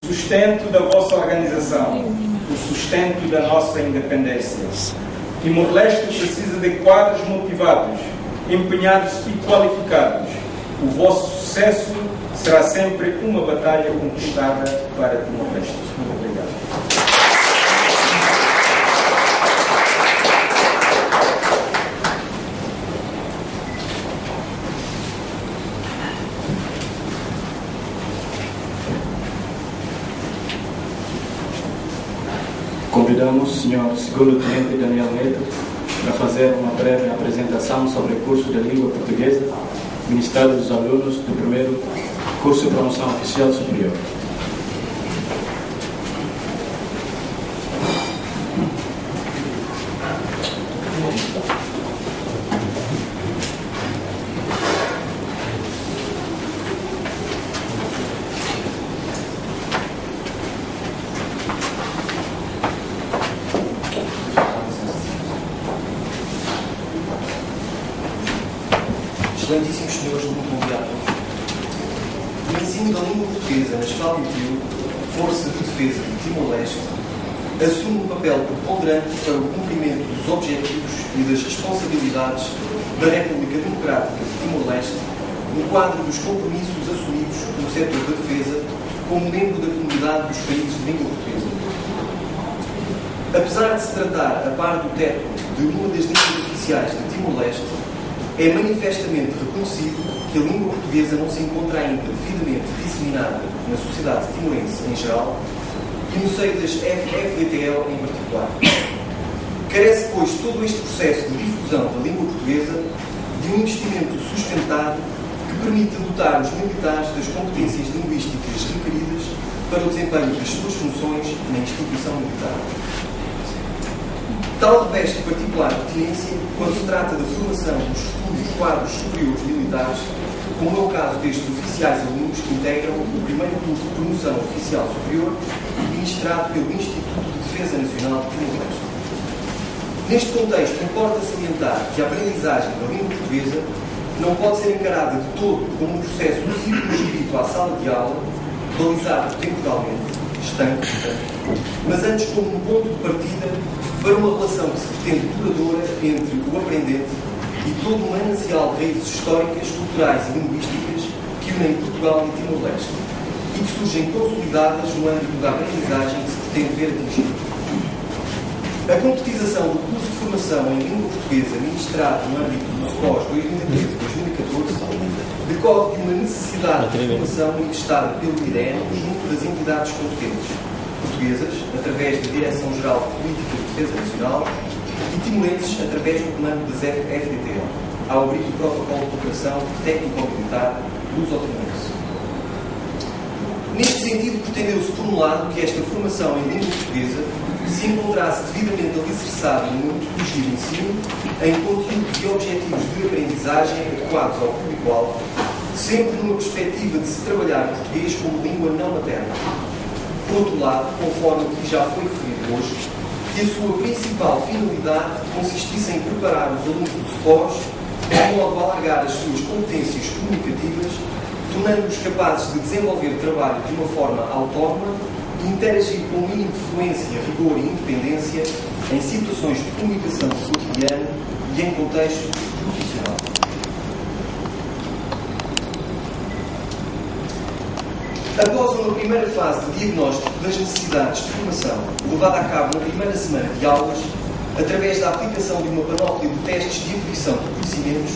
sustento da vossa organização, o sustento da nossa independência. Timor-Leste precisa de quadros motivados, empenhados e qualificados. O vosso sucesso será sempre uma batalha conquistada para Timor-Leste. Muito obrigado. Convidamos o Sr. Segundo Tenente Daniel Neto para fazer uma breve apresentação sobre o curso de língua portuguesa ministrado aos alunos do primeiro curso de promoção oficial superior. Excelentíssimos senhores, muito convidados. O ensino da língua portuguesa na Esfal Tio, Força de Defesa de Timor-Leste, assume um papel preponderante para o cumprimento dos objetivos e das responsabilidades da República Democrática de Timor-Leste no quadro dos compromissos assumidos no setor da defesa como membro da comunidade dos países de língua portuguesa. Apesar de se tratar, a par do teto, de uma das línguas oficiais de Timor-Leste, é manifestamente reconhecido que a língua portuguesa não se encontra ainda devidamente disseminada na sociedade timorense em geral e no seio das FDTL em particular. Carece, pois, todo este processo de difusão da língua portuguesa de um investimento sustentado que permita dotar os militares das competências linguísticas requeridas para o desempenho das suas funções na instituição militar. Tal reveste particular pertinência quando se trata da formação dos futuros quadros superiores militares, como é o caso destes oficiais alunos que integram o primeiro curso de promoção oficial superior ministrado pelo Instituto de Defesa Nacional de Timor-Leste. Neste contexto, importa salientar que a aprendizagem da língua portuguesa não pode ser encarada de todo como um processo circunscrito à sala de aula, balizado temporalmente, estanque, mas antes como um ponto de partida para uma relação que se pretende duradoura entre o aprendente e todo o manancial de raízes históricas, culturais e linguísticas que unem Portugal e Timor-Leste e que surgem consolidadas no âmbito da aprendizagem que se pretende ver atingida. A concretização do curso de formação em língua portuguesa ministrado no âmbito do SPOS 2013-2014 decorre de uma necessidade de formação manifestada pelo IDEN junto das entidades competentes portuguesas, através da Direção-Geral de Política de Defesa Nacional, e timorenses, através do comando das FDTL, ao abrigo do protocolo de cooperação técnico-militar luso-timorense. Neste sentido, pretendeu-se, por um lado, que esta formação em língua portuguesa se encontrasse devidamente alicerçada numa metodologia de ensino, em conteúdos e objetivos de aprendizagem adequados ao público-alvo, sempre numa perspectiva de se trabalhar português como língua não materna. Por outro lado, conforme o que já foi referido hoje, que a sua principal finalidade consistisse em preparar os alunos do SPOS de modo a alargar as suas competências comunicativas, tornando-os capazes de desenvolver trabalho de uma forma autónoma e interagir com o mínimo de fluência, rigor e independência em situações de comunicação cotidiana e em contexto profissional. Após uma primeira fase de diagnóstico das necessidades de formação, levada a cabo na primeira semana de aulas, através da aplicação de uma panóplia de testes de aquisição de conhecimentos,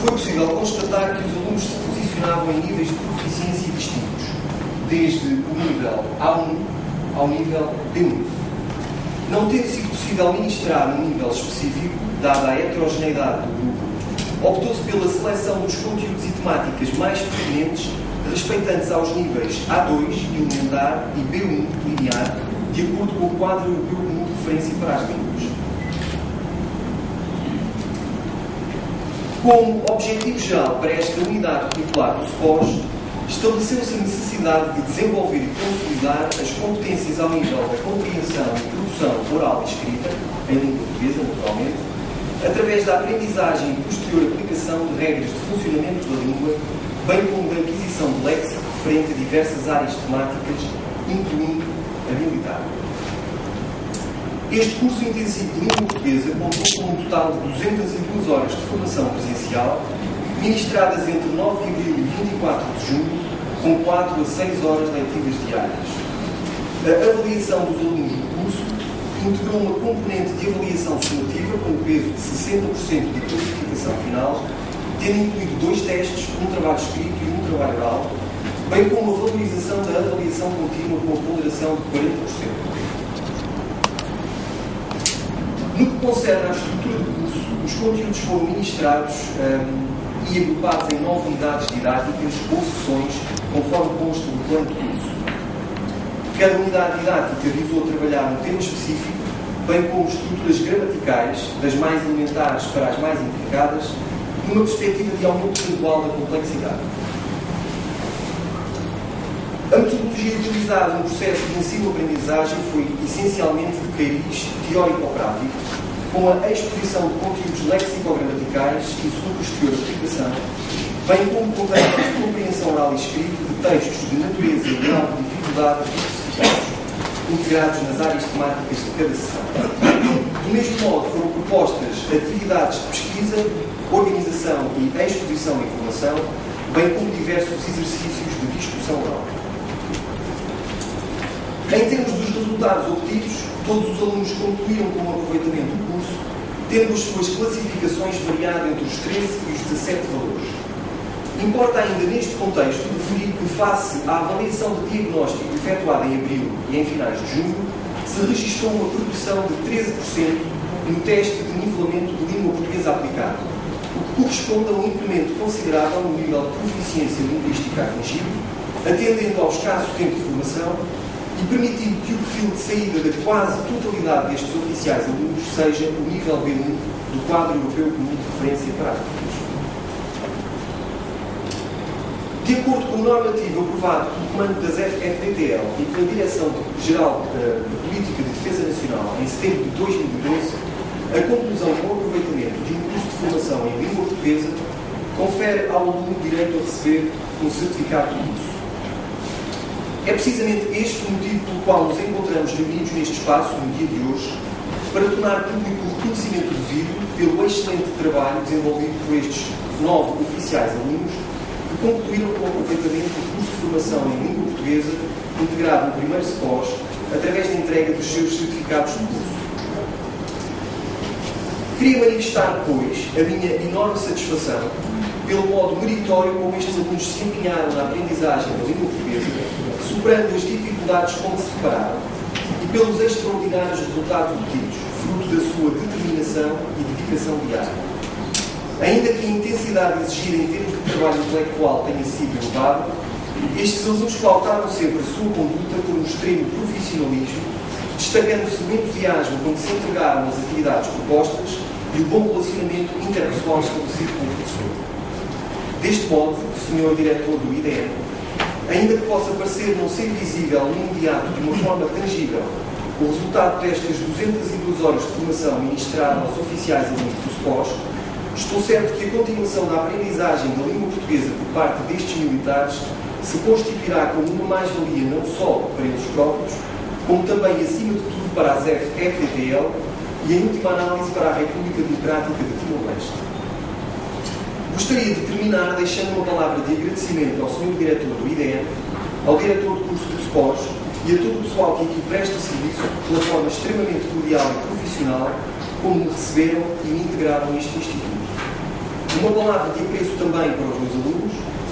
foi possível constatar que os alunos se posicionavam em níveis de proficiência distintos, desde o nível A1 ao nível B1. Não tendo sido possível ministrar num nível específico, dada a heterogeneidade do grupo, optou-se pela seleção dos conteúdos e temáticas mais pertinentes, respeitantes aos níveis A2, elementar, e B1, linear, de acordo com o quadro europeu comum de referência para as línguas. Como objetivo geral para esta unidade curricular do SPOS, estabeleceu-se a necessidade de desenvolver e consolidar as competências ao nível da compreensão e produção oral e escrita, em língua portuguesa, naturalmente, através da aprendizagem e posterior aplicação de regras de funcionamento da língua, bem como da aquisição de léxico referente a diversas áreas temáticas incluindo a militar. Este curso intensivo de língua portuguesa contou com um total de 202 horas de formação presencial, ministradas entre 9 de abril e 24 de junho, com 4 a 6 horas letivas diárias. A avaliação dos alunos do curso integrou uma componente de avaliação sumativa com o peso de 60% da classificação final, tendo incluído 2 testes, um trabalho escrito e um trabalho oral, bem como a valorização da avaliação contínua com a ponderação de 40%. No que concerne à estrutura do curso, os conteúdos foram ministrados e agrupados em 9 unidades didáticas ou sessões, conforme consta do plano de curso. Cada unidade didática visou trabalhar um tema específico, bem como estruturas gramaticais, das mais elementares para as mais intricadas, numa perspectiva de aumento gradual da complexidade. A metodologia utilizada no processo de ensino-aprendizagem foi essencialmente de cariz teórico-prático, com a exposição de conteúdos lexicogramaticais e sua posterior aplicação, bem como contextos de compreensão oral e escrita de textos de natureza e grau de dificuldade específicos, integrados nas áreas temáticas de cada sessão. Do mesmo modo, foram propostas atividades de pesquisa, organização e exposição de informação, bem como diversos exercícios de discussão oral. Em termos dos resultados obtidos, todos os alunos concluíram com o aproveitamento do curso, tendo as suas classificações variado entre os 13 e os 17 valores. Importa ainda neste contexto referir que, face à avaliação de diagnóstico efetuada em abril e em finais de junho, se registrou uma progressão de 13% no teste de nivelamento de língua portuguesa aplicado, o que corresponde a um incremento considerável no nível de proficiência linguística atingido, atendendo ao escasso tempo de formação e permitindo que o perfil de saída da quase totalidade destes oficiais alunos seja o nível B1 do quadro europeu comum de referência para as portuguesas. De acordo com o normativo aprovado pelo Comando das FDTL e pela Direção-Geral de Política de Defesa Nacional em setembro de 2012, a conclusão com o aproveitamento de um curso de formação em língua portuguesa confere ao aluno o direito a receber um certificado de curso. É precisamente este o motivo pelo qual nos encontramos reunidos neste espaço, no dia de hoje, para tornar público o reconhecimento devido pelo excelente trabalho desenvolvido por estes 9 oficiais alunos que concluíram com o aproveitamento do curso de formação em língua portuguesa integrado no primeiro SPOS, através da entrega dos seus certificados de curso. Queria manifestar, pois, a minha enorme satisfação pelo modo meritório como estes alunos se empenharam na aprendizagem da língua portuguesa, superando as dificuldades com que se depararam, e pelos extraordinários resultados obtidos, fruto da sua determinação e dedicação diária. Ainda que a intensidade exigida em termos de trabalho intelectual tenha sido elevada, estes alunos pautaram sempre a sua conduta por um extremo profissionalismo, destacando-se o entusiasmo com que se entregaram às atividades propostas e o bom relacionamento interpessoal estabelecido com o professor. Deste modo, Sr. Diretor do IDN, ainda que possa parecer não ser visível no imediato de uma forma tangível o resultado destas 202 horas de formação ministrada aos oficiais alunos do SPOS, estou certo que a continuação da aprendizagem da língua portuguesa por parte destes militares se constituirá como uma mais-valia não só para eles próprios, como também, acima de tudo, para as FDTL e, em última análise, para a República Democrática de Timor-Leste. Gostaria de terminar deixando uma palavra de agradecimento ao Sr. Diretor do IDN, ao Diretor do curso do SPOS e a todo o pessoal que aqui presta serviço pela forma extremamente cordial e profissional como me receberam e me integraram neste instituto. Uma palavra de apreço também para os meus alunos,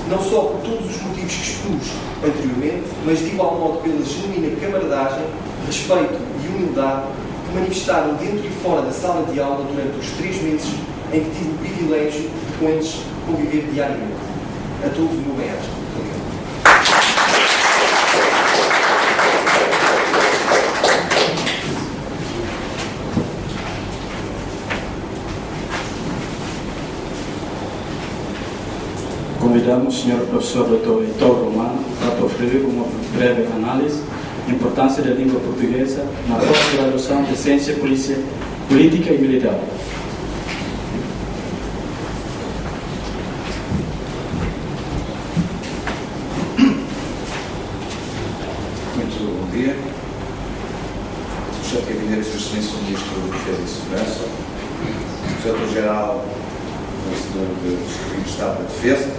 não só por todos os motivos que expus anteriormente, mas de igual modo pela genuína camaradagem, respeito e humildade que manifestaram dentro e fora da sala de aula durante os 3 meses em que tive o privilégio de com eles conviver diariamente. A todos o meu bem-aja. Muito obrigado. Convidamos o Sr. Professor Dr. Heitor Romano para proferir uma breve análise da importância da língua portuguesa na pós-graduação de Ciência Política e Militar. Muito bom dia. Sr. Chefe de Gabinete, Sr. Excelência Ministro da Defesa e Segurança, Diretor-Geral do Secretaria de Estado da Defesa,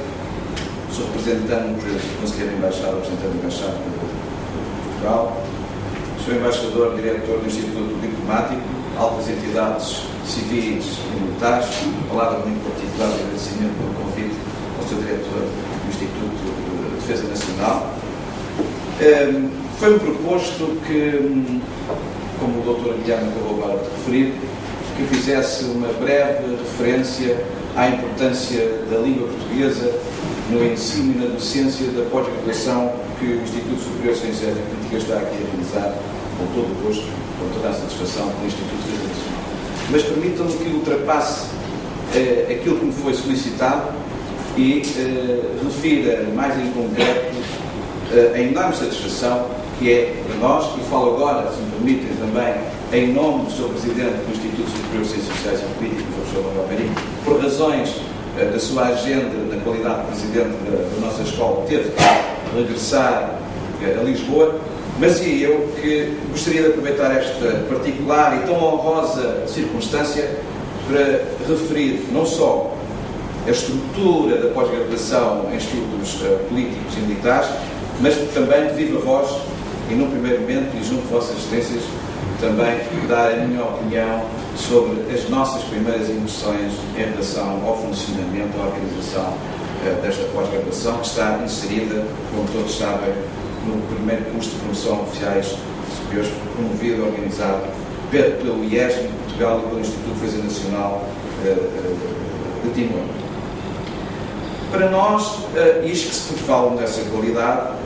Sr. Representante, Conselheiro Embaixada, representante da Embaixada de Portugal, Sr. Embaixador, Diretor do Instituto Diplomático, altas entidades civis e militares, palavra muito particular de agradecimento pelo convite ao Sr. Diretor do Instituto de Defesa Nacional. Foi-me proposto que, como o Dr. Guilherme acabou agora de referir, que fizesse uma breve referência à importância da língua portuguesa no ensino e na docência da pós-graduação que o Instituto Superior de Ciências Políticas está aqui a realizar com todo o gosto, com toda a satisfação com o Instituto de Defesa Nacional. Mas permitam-me que ultrapasse aquilo que me foi solicitado e refira mais em concreto a enorme satisfação que é para nós, e falo agora, se me permitem também, em nome do Sr. Presidente do Instituto Superior de Ciências Sociais e Políticas, o Sr. Manuel Marinho, por razões da sua agenda, na qualidade de Presidente da nossa escola, teve que regressar a Lisboa, mas e eu que gostaria de aproveitar esta particular e tão honrosa circunstância para referir não só a estrutura da pós-graduação em estudos políticos e militares, mas também de viva voz, e num primeiro momento, e junto de Vossas Excelências, também dar a minha opinião sobre as nossas primeiras impressões em relação ao funcionamento, à organização desta pós-graduação, que está inserida, como todos sabem, no primeiro curso de promoção oficiais superiores, promovido e organizado pelo IES de Portugal e pelo Instituto de Defesa Nacional de Timor. Para nós, isto que se fala nessa qualidade,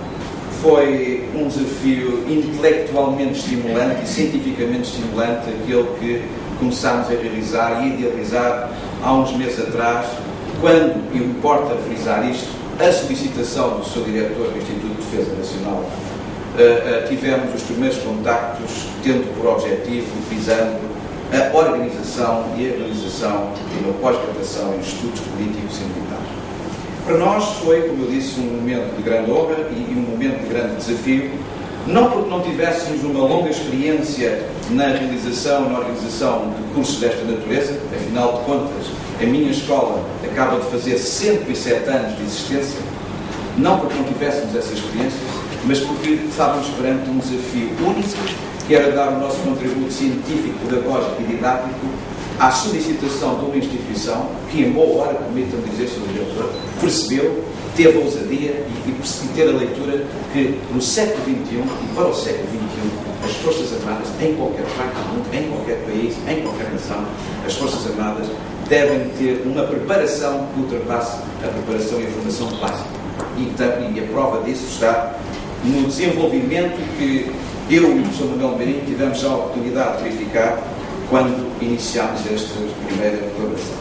foi um desafio intelectualmente estimulante e cientificamente estimulante, aquele que começámos a realizar e idealizar há uns meses atrás, quando, e importa frisar isto, a solicitação do seu diretor do Instituto de Defesa Nacional, tivemos os primeiros contactos, tendo por objetivo, visando a organização e a realização de uma pós-graduação em estudos políticos e militares. Para nós foi, como eu disse, um momento de grande honra e um momento de grande desafio, não porque não tivéssemos uma longa experiência na realização, na organização de cursos desta natureza, afinal de contas, a minha escola acaba de fazer 107 anos de existência, não porque não tivéssemos essa experiência, mas porque estávamos perante um desafio único, que era dar o nosso contributo científico, pedagógico e didático à solicitação de uma instituição que, em boa hora, permitam-me dizer, Sr. Diretor, percebeu, teve a ousadia e ter a leitura que no século XXI e para o século XXI as Forças Armadas, em qualquer parte do mundo, em qualquer país, em qualquer nação, as Forças Armadas devem ter uma preparação que ultrapasse a preparação e a formação clássica. E a prova disso está no desenvolvimento que eu e o Sr. Manuel Marinho tivemos a oportunidade de verificar quando iniciámos esta primeira colaboração.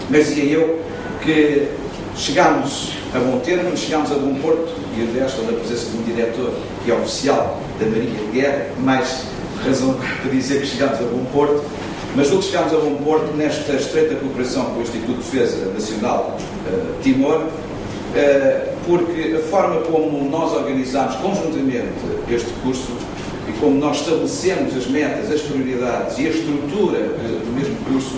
Mas dizia eu que chegámos a bom termo, chegámos a bom porto, e aliás estou na presença de um diretor que é oficial da Marinha de Guerra, mais razão para dizer que chegámos a bom porto, mas o que chegámos a bom porto nesta estreita cooperação com o Instituto de Defesa Nacional Timor, porque a forma como nós organizámos conjuntamente este curso e como nós estabelecemos as metas, as prioridades e a estrutura do mesmo curso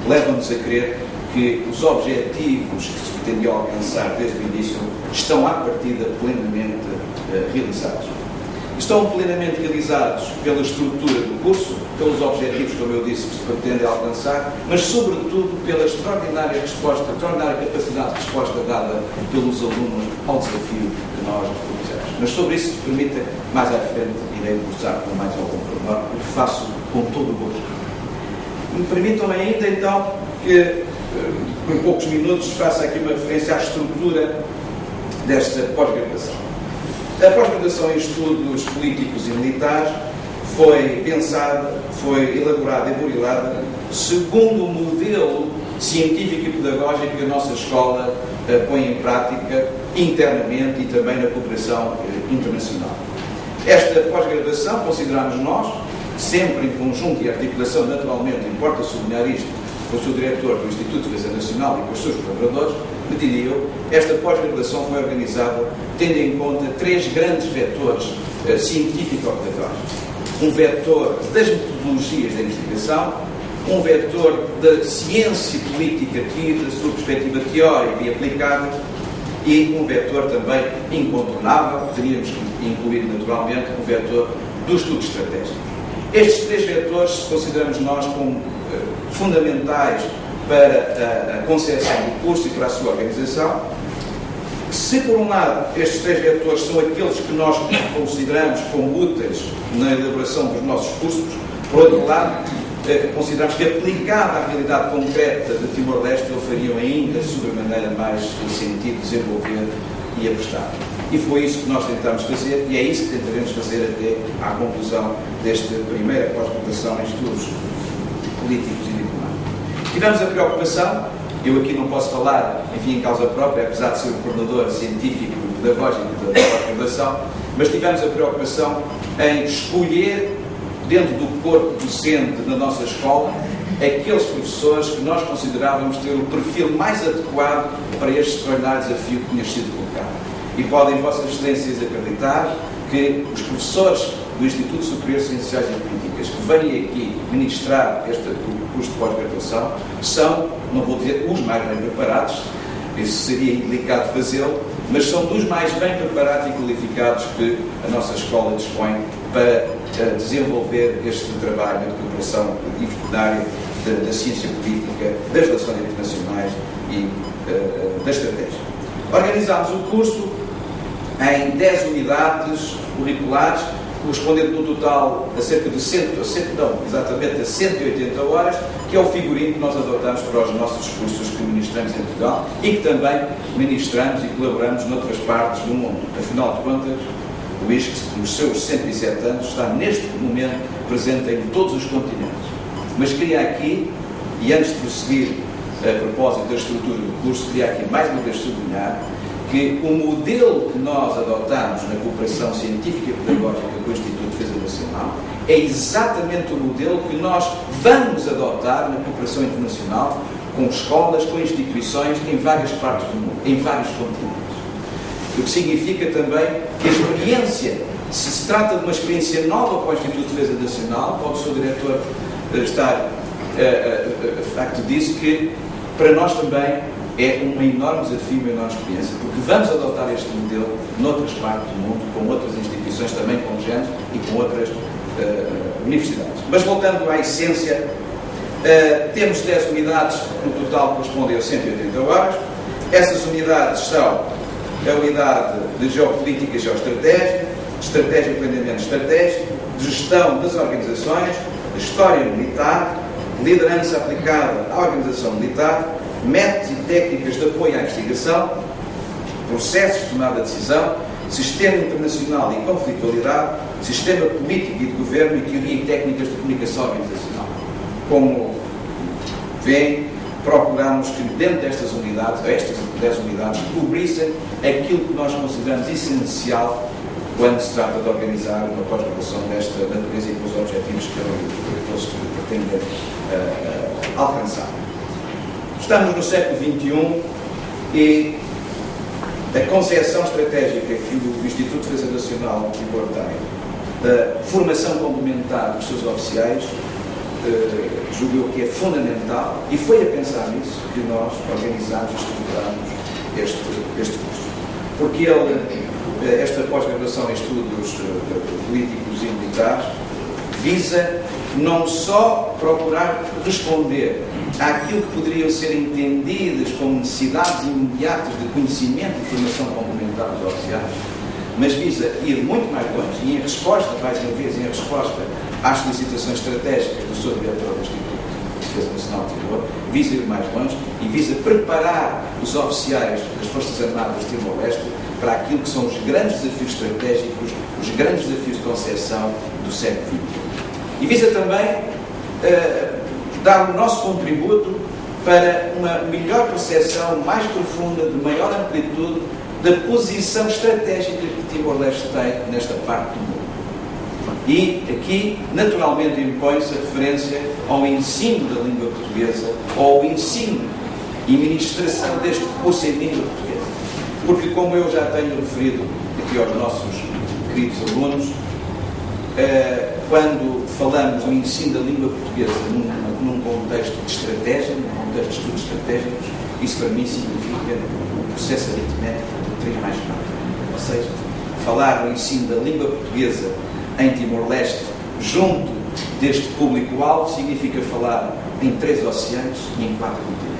levam-nos a crer que os objetivos que se pretendiam alcançar desde o início estão à partida plenamente realizados. Estão plenamente realizados pela estrutura do curso, pelos objetivos, como eu disse, que se pretende alcançar, mas sobretudo pela extraordinária resposta, extraordinária capacidade de resposta dada pelos alunos ao desafio que nós propusemos. Mas sobre isso, se permitem, mais à frente irei conversar com mais algum pormenor, o que faço com todo o gosto. Me permitam-me ainda, então, que em poucos minutos faça aqui uma referência à estrutura desta pós-graduação. A pós-graduação em estudos políticos e militares foi pensada, foi elaborada e burilada segundo o modelo científico e pedagógico que a nossa escola põe em prática internamente e também na cooperação internacional. Esta pós-graduação, consideramos nós, sempre em conjunto e articulação, naturalmente, importa sublinhar isto, com o seu diretor do Instituto de Defesa Nacional e com os seus colaboradores, diria eu, esta pós-graduação foi organizada tendo em conta 3 grandes vetores científico-pedagógicos. Um vetor das metodologias da investigação, um vetor da ciência política da sua perspectiva teórica e aplicada, e um vetor também incontornável, teríamos que incluir naturalmente o vetor do estudo estratégico. Estes 3 vetores consideramos nós como fundamentais para a concepção do curso e para a sua organização. Se, por um lado, estes 3 vetores são aqueles que nós consideramos como úteis na elaboração dos nossos cursos, por outro lado, consideramos que, aplicada à realidade concreta de Timor-Leste, ele faria ainda, sobremaneira, mais sentido desenvolver e apostar. E foi isso que nós tentámos fazer, e é isso que tentaremos fazer até à conclusão desta primeira pós-graduação em estudos políticos e diplomáticos. Tivemos a preocupação, eu aqui não posso falar, enfim, em causa própria, apesar de ser o coordenador científico e pedagógico da pós-graduação, mas tivemos a preocupação em escolher, dentro do corpo docente da nossa escola, aqueles professores que nós considerávamos ter o perfil mais adequado para este extraordinário desafio que tinha sido colocado. E podem Vossas Excelências acreditar que os professores do Instituto Superior de Ciências Sociais e Políticas que vêm aqui ministrar este curso de pós-graduação são, não vou dizer os mais bem preparados, isso seria indelicado fazê-lo, mas são dos mais bem preparados e qualificados que a nossa escola dispõe para desenvolver este trabalho de cooperação na área da ciência política, das relações internacionais e da estratégia. Organizámos o curso em 10 unidades curriculares, correspondendo no total a cerca de 180 horas, que é o figurino que nós adotamos para os nossos cursos que ministramos em Portugal e que também ministramos e colaboramos noutras partes do mundo. Afinal de contas, o ISCTE, nos seus 107 anos, está neste momento presente em todos os continentes. Mas queria aqui, e antes de prosseguir a propósito da estrutura do curso, queria aqui mais uma vez sublinhar que o modelo que nós adotamos na cooperação científica e pedagógica com o Instituto de Defesa Nacional é exatamente o modelo que nós vamos adotar na cooperação internacional com escolas, com instituições em várias partes do mundo, em vários continentes. O que significa também que a experiência, se trata de uma experiência nova para o Instituto de Defesa Nacional, pode o seu diretor estar facto disso, que para nós também é um enorme desafio, uma enorme experiência, porque vamos adotar este modelo noutras partes do mundo, com outras instituições também congêneres e com outras universidades. Mas voltando à essência, temos 10 unidades que no total correspondem a 180 horas. Essas unidades são a unidade de Geopolítica e Geoestratégia, Estratégia e Planeamento Estratégico, Gestão das Organizações, História Militar, Liderança aplicada à Organização Militar, Métodos e Técnicas de Apoio à Investigação, Processos de Tomada de Decisão, Sistema Internacional e Conflitualidade, Sistema Político e de Governo e Teoria e Técnicas de Comunicação Organizacional. Como veem, procuramos que dentro destas unidades, estas 10 unidades, cobrissem aquilo que nós consideramos essencial quando se trata de organizar uma pós-graduação desta natureza e com os objetivos que eles pretendem alcançar. Estamos no século XXI e a concepção estratégica que o Instituto de Defesa Nacional de Timor tem da formação complementar dos seus oficiais, julgo que é fundamental, e foi a pensar nisso que nós organizámos e estruturámos este curso. Porque esta pós-graduação em estudos políticos e militares visa não só procurar responder àquilo que poderiam ser entendidas como necessidades imediatas de conhecimento e formação complementar dos oficiais, mas visa ir muito mais longe e em resposta, mais uma vez, em resposta às solicitações estratégicas do Sr. Diretor do Instituto de Defesa Nacional de Timor, visa ir mais longe e visa preparar os oficiais das Forças Armadas de Timor-Leste para aquilo que são os grandes desafios estratégicos, os grandes desafios de concepção do século XX. E visa também dar o nosso contributo para uma melhor percepção mais profunda, de maior amplitude, da posição estratégica que Timor-Leste tem nesta parte do mundo. E aqui, naturalmente, impõe-se a referência ao ensino da língua portuguesa, ou ao ensino e ministração deste curso em língua portuguesa. Porque, como eu já tenho referido aqui aos nossos queridos alunos, quando falamos do ensino da língua portuguesa num contexto de estratégia, num contexto de estudos estratégicos, isso para mim significa o processo aritmético do 3 mais 4. Ou seja, falar do ensino da língua portuguesa em Timor-Leste junto deste público-alvo significa falar em 3 oceanos e em 4 continentes.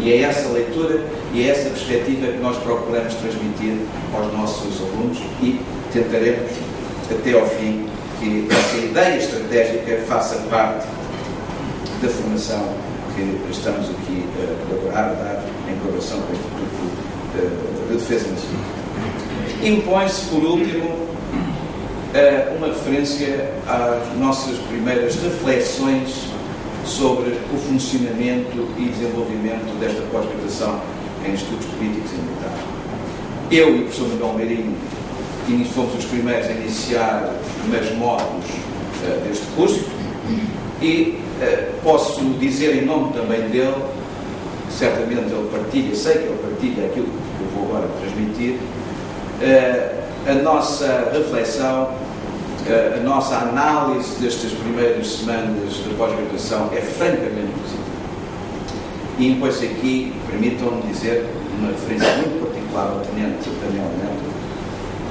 E é essa leitura e é essa perspectiva que nós procuramos transmitir aos nossos alunos e tentaremos até ao fim que essa ideia estratégica faça parte da formação que estamos aqui a elaborar, a dar em colaboração com o Instituto de Defesa Nacional. Impõe-se, por último, uma referência às nossas primeiras reflexões sobre o funcionamento e desenvolvimento desta pós-graduação em Estudos Políticos e Militares. Eu e o professor Manuel Meirinho fomos os primeiros a iniciar os primeiros módulos deste curso e posso dizer em nome também dele, certamente ele partilha, sei que ele partilha aquilo que eu vou agora transmitir, a nossa reflexão, a nossa análise destas primeiras semanas de pós-graduação é francamente positiva. E impõe-se aqui, permitam-me dizer, uma referência muito particular ao Tenente Daniel Neto,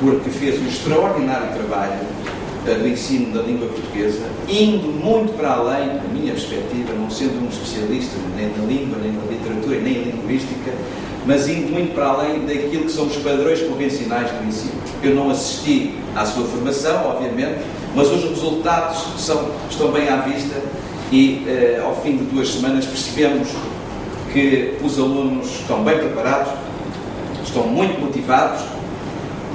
porque fez um extraordinário trabalho do ensino da língua portuguesa, indo muito para além, na minha perspectiva, não sendo um especialista nem na língua, nem na literatura, nem na linguística, mas indo muito para além daquilo que são os padrões convencionais do ensino. Eu não assisti à sua formação, obviamente, mas os resultados estão bem à vista e, ao fim de 2 semanas, percebemos que os alunos estão bem preparados, estão muito motivados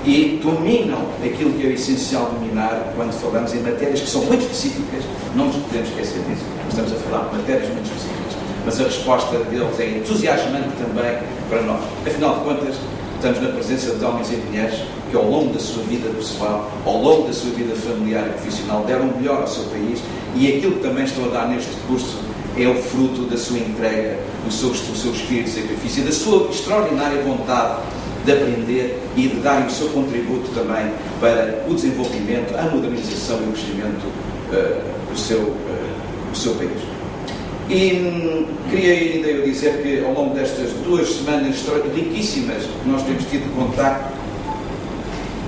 e dominam aquilo que é essencial dominar quando falamos em matérias que são muito específicas. Não nos podemos esquecer disso. Estamos a falar de matérias muito específicas, mas a resposta deles é entusiasmante também para nós. Afinal de contas, estamos na presença de homens e mulheres que, ao longo da sua vida pessoal, ao longo da sua vida familiar e profissional, deram o melhor ao seu país, e aquilo que também estão a dar neste curso é o fruto da sua entrega, do seu espírito de sacrifício e da sua extraordinária vontade de aprender e de dar o seu contributo também para o desenvolvimento, a modernização e o crescimento do seu país. E queria ainda eu dizer que, ao longo destas 2 semanas riquíssimas que nós temos tido contacto,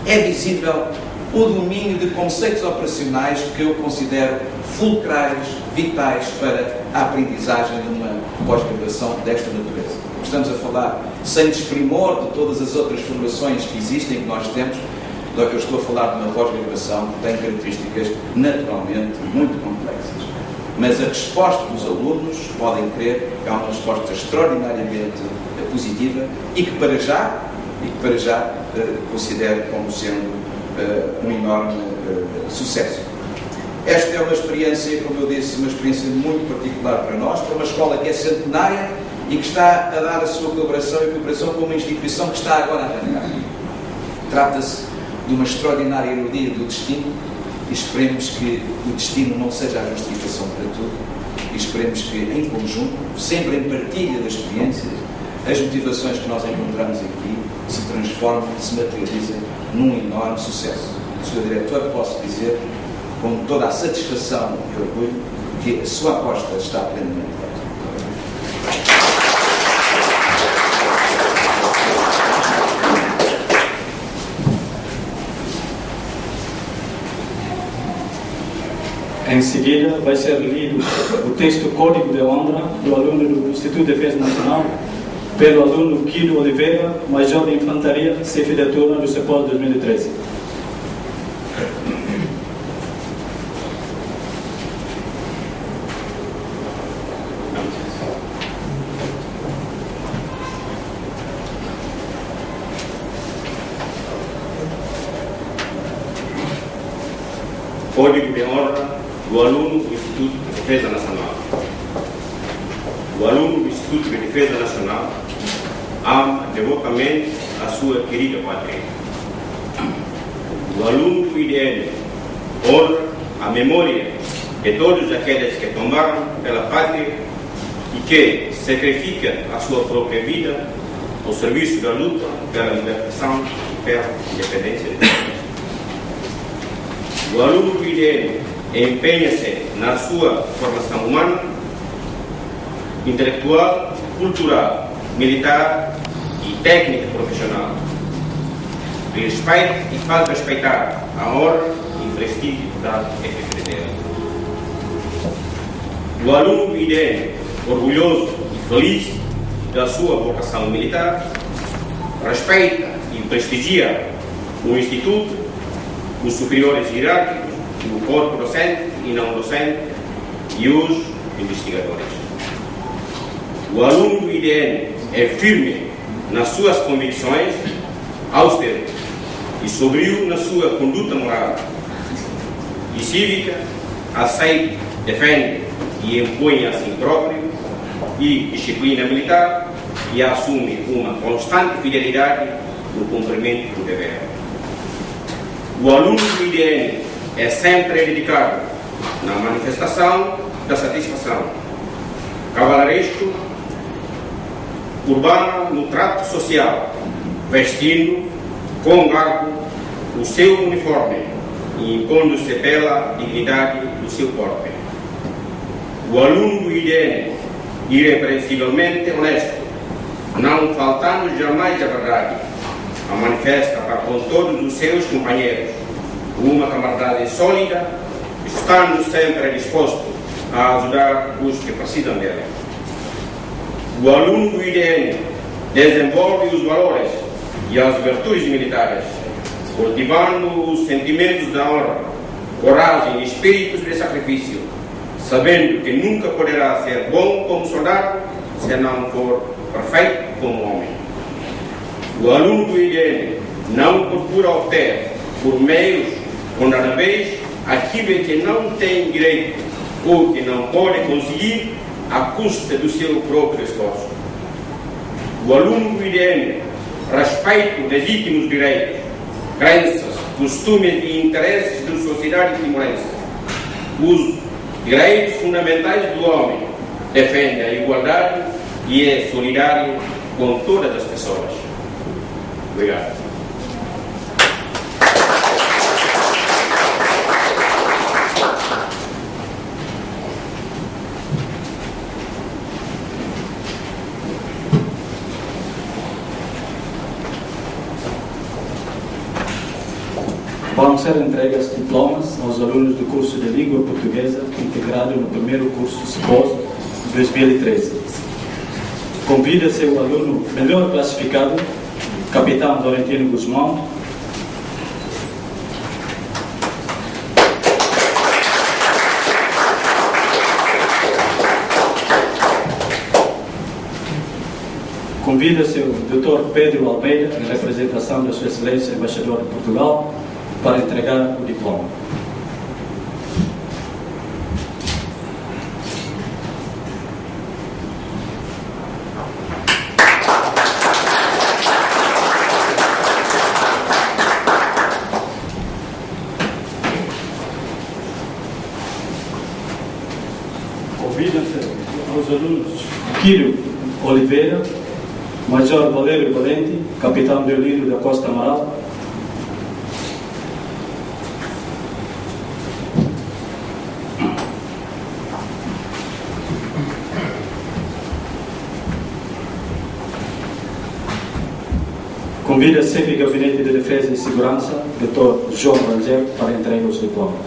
é visível o domínio de conceitos operacionais que eu considero fulcrais, vitais para a aprendizagem de uma pós-graduação desta natureza. Estamos a falar, sem desprimor de todas as outras formações que existem, que nós temos, eu estou a falar de uma pós-graduação que tem características naturalmente muito complexas. Mas a resposta dos alunos, podem crer, é uma resposta extraordinariamente positiva e que para já considero como sendo um enorme sucesso. Esta é uma experiência, como eu disse, uma experiência muito particular para nós, para uma escola que é centenária e que está a dar a sua colaboração e cooperação com uma instituição que está agora a arrancar. Trata-se de uma extraordinária ironia do destino e esperemos que o destino não seja a justificação para tudo e esperemos que, em conjunto, sempre em partilha das experiências, as motivações que nós encontramos aqui se transformem, se materializem num enorme sucesso. Sr. Diretor, posso dizer, com toda a satisfação e orgulho, que a sua aposta está plenamente feita. Em seguida, vai ser lido o texto Código de Honra do aluno do Instituto de Defesa Nacional, pelo aluno Guido Oliveira, Major de Infantaria, Cefedatura do CEPOL 2013. Código de Honra do aluno do Instituto de Defesa Nacional. O aluno do Instituto de Defesa Nacional ama devotamente a sua querida pátria. O aluno do IDN honra a memória de todos aqueles que tombaram pela pátria e que sacrifica a sua própria vida ao serviço da luta pela libertação e pela independência do país. O aluno do IDN empenha-se na sua formação humana, intelectual, cultural, militar e técnica profissional. Respeita e faz respeitar a honra e prestígio da FFDL. O aluno do IDN, orgulhoso e feliz da sua vocação militar, respeita e prestigia o Instituto, os superiores hierárquicos, o corpo docente e não docente e os investigadores. O aluno do IDN é firme nas suas convicções, austero e sombrio na sua conduta moral e cívica, aceita, defende e impõe a si próprio e disciplina militar e assume uma constante fidelidade no cumprimento do dever. O aluno do IDN é sempre dedicado na manifestação da satisfação, cavalariesco, urbano no trato social, vestindo com garbo o seu uniforme e impondo-se pela dignidade do seu corpo. O aluno do IDN, irrepreensivelmente honesto, não faltando jamais a verdade, a manifesta para com todos os seus companheiros uma camaradagem sólida, estando sempre disposto a ajudar os que precisam dela. O aluno do IDN desenvolve os valores e as virtudes militares, cultivando os sentimentos da honra, coragem e espíritos de sacrifício, sabendo que nunca poderá ser bom como soldado se não for perfeito como homem. O aluno do IDN não procura obter, por meios condenáveis, aquilo que não tem direito ou que não pode conseguir à custa do seu próprio esforço. O aluno do IDN respeita os legítimos direitos, crenças, costumes e interesses da sociedade timorense. Os direitos fundamentais do homem, defende a igualdade e é solidário com todas as pessoas. Obrigado. Vão ser entregues diplomas aos alunos do curso de Língua Portuguesa integrado no primeiro curso SPOS 2013. Convida-se o aluno melhor classificado, Capitão Dorentino Guzmão, convida-se o Dr. Pedro Almeida, em representação da Sua Excelência Embaixador de Portugal, para entregar o diploma. Convidam-se aos alunos Quírio Oliveira, Major Valério Valente, Capitão Deolírio da Costa Amaral, convida-se o Gabinete de Defesa e Segurança, Dr. João Rangel, para entregar os diplomas.